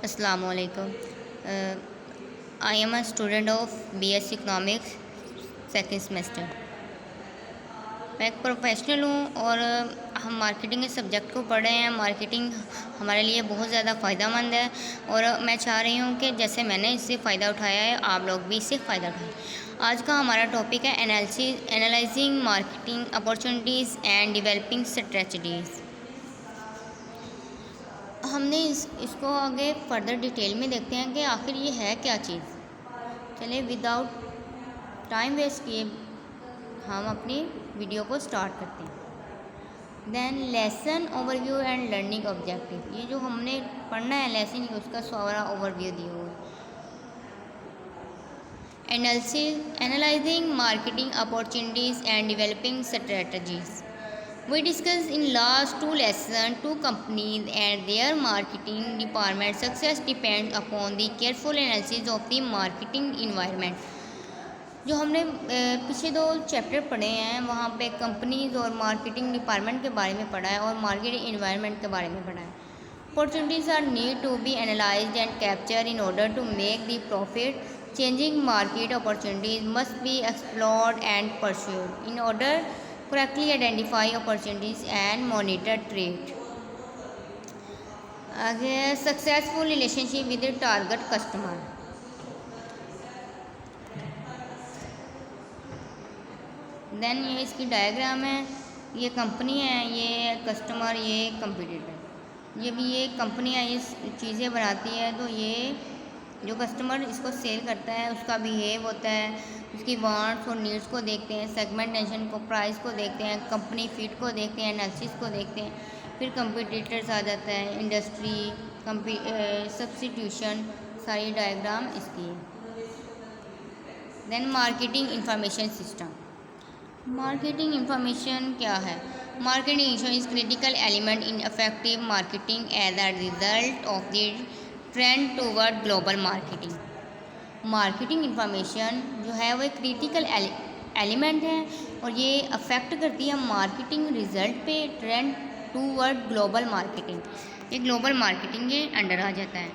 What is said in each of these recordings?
Assalamu alaikum. Uh, I am a student of BS Economics second semester. मैं एक professional हूँ और हम मार्केटिंग के सब्जेक्ट को पढ़ रहे हैं। मार्केटिंग हमारे लिए बहुत ज़्यादा फ़ायदेमंद है और मैं चाह रही हूँ कि जैसे मैंने इससे फ़ायदा उठाया है आप लोग भी इससे फ़ायदा उठाएं। आज का हमारा टॉपिक है analysing marketing opportunities and developing strategies. हमने इसको आगे फर्दर डिटेल में देखते हैं कि आखिर ये है क्या चीज़। चलिए विदाउट टाइम वेस्ट किए हम अपनी वीडियो को स्टार्ट करते हैं। Then lesson overview and learning objective. ये जो हमने पढ़ना है लेसन, उसका सारा ओवरव्यू दिया हुआ है। Analysing marketing opportunities and developing strategies. We discussed in last two lessons two companies and their marketing department success depends upon the careful analysis of the marketing environment। जो हमने पिछले दो चैप्टर पढ़े हैं वहाँ पे कंपनीज और मार्केटिंग डिपार्टमेंट के बारे में पढ़ा है और मार्केट इन्वायरमेंट के बारे में पढ़ा है। Opportunities are need to be analysed and capture in order to make the profit. Changing market opportunities must be explored and pursued in order correctly identify opportunities and monitor trade। आगे successful relationship with target customer. Then ये इसकी diagram है, ये company है, ये customer, ये competitor. ये भी ये कंपनी है, ये चीज़ें बनाती है, तो ये जो कस्टमर इसको सेल करता है उसका बिहेव होता है, उसकी वांट्स और नीड्स को देखते हैं, सेगमेंटेशन को, प्राइस को देखते हैं, कंपनी फिट को देखते हैं, एनालिसिस को देखते हैं, फिर कंपटीटर्स आ जाता है, इंडस्ट्री, सब्स्टिट्यूशन, सारी डायग्राम इसकी है। Then marketing information system. Marketing information क्या है? Marketing information is critical element in effective marketing as a result of the trend toward global marketing. Marketing information जो है वो एक क्रिटिकल एलिमेंट है और ये अफेक्ट करती है मार्केटिंग रिजल्ट पे, ट्रेंड टूवर्ड ग्लोबल मार्केटिंग। ये ग्लोबल मार्केटिंग के अंडर आ जाता है।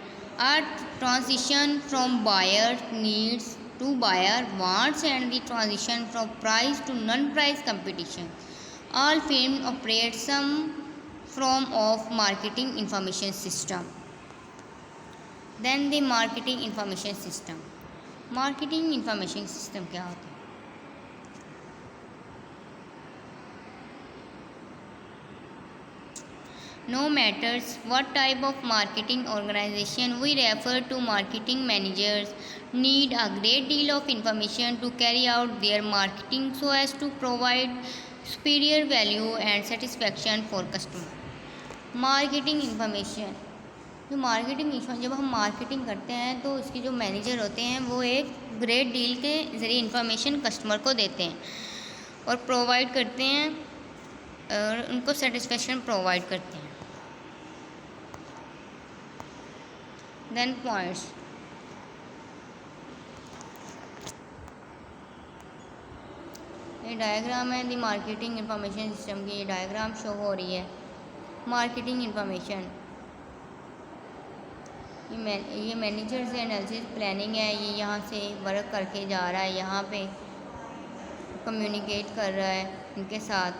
Are transition from buyer needs to buyer wants and the transition from price to non price competition. All field operate some from of marketing information system. Then the marketing information system. Marketing information system क्या होता है? No matters what type of marketing organization we refer to, marketing managers need a great deal of information to carry out their marketing so as to provide superior value and satisfaction for customer। Marketing information, जो marketing जब हम marketing करते हैं तो उसके जो manager होते हैं वो एक ग्रेट डील के ज़रिए इंफॉर्मेशन कस्टमर को देते हैं और प्रोवाइड करते हैं और उनको सेटिस्फेक्शन प्रोवाइड करते हैं। Then points. ये डायग्राम है दी मार्केटिंग इंफॉर्मेशन सिस्टम की, ये डायग्राम शो हो रही है। मार्केटिंग इंफॉर्मेशन, ये मैनेजर से एनालिसिस प्लानिंग है, ये यहाँ से वर्क करके जा रहा है, यहाँ पे कम्युनिकेट कर रहा है इनके साथ।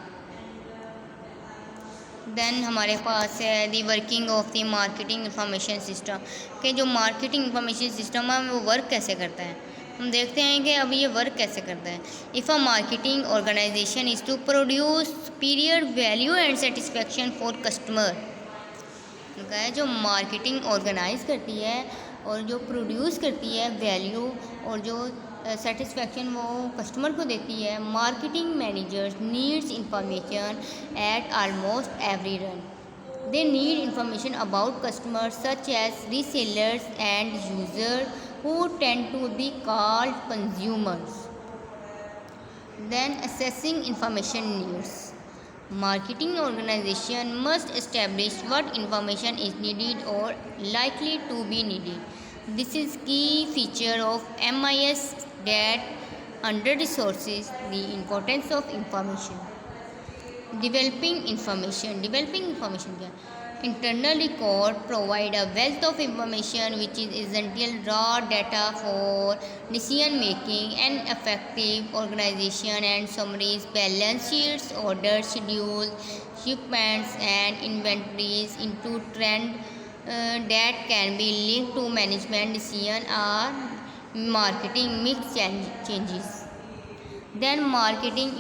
देन हमारे पास है the working of the marketing information system, कि जो मार्केटिंग इंफॉर्मेशन सिस्टम है वो वर्क कैसे करता है। हम देखते हैं कि अब ये वर्क कैसे करता है। If a marketing organisation is to produce superior value and satisfaction for customer. उनका है जो मार्केटिंग ऑर्गेनाइज करती है और जो प्रोड्यूस करती है वैल्यू और जो सेटिस्फेक्शन वो कस्टमर को देती है। Marketing managers needs information at almost every run. They need information about customer such as resellers and user who tend to be called consumers। Then assessing information needs। Marketing organization must establish what information is needed or likely to be needed. This is key feature of MIS that under resources the importance of information। Developing information क्या? Internal record provide a wealth of information which is essential raw data for decision making and effective organization and summaries, balance sheets, orders, schedules, shipments and inventories into trend that can be linked to management decision or marketing mix changes. Then marketing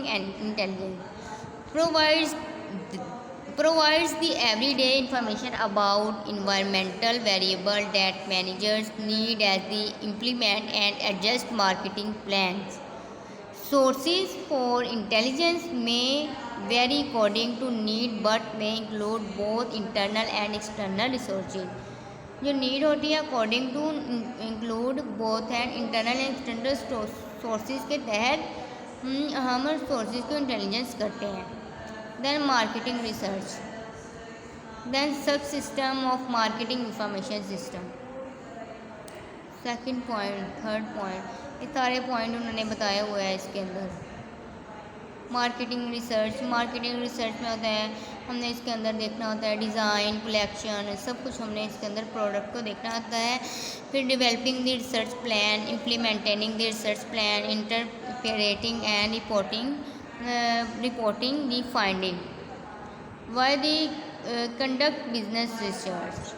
and intelligence provides provides the everyday information about environmental variable that managers need as they implement and adjust marketing plans. Sources for intelligence may vary according to need but may include both internal and external resources. जो need होती है according to include both and internal and external sources के तहत हम sources को intelligence करते हैं. Then marketing research, then subsystem of marketing information system. Second point, third point, ये सारे पॉइंट उन्होंने बताया हुआ है इसके अंदर. मार्केटिंग रिसर्च में होता है हमने इसके अंदर देखना होता है डिज़ाइन, कलेक्शन, सब कुछ हमने इसके अंदर प्रोडक्ट को देखना होता है. फिर developing the research plan, implementing the research plan, interpreting and reporting the finding. Why the conduct business research.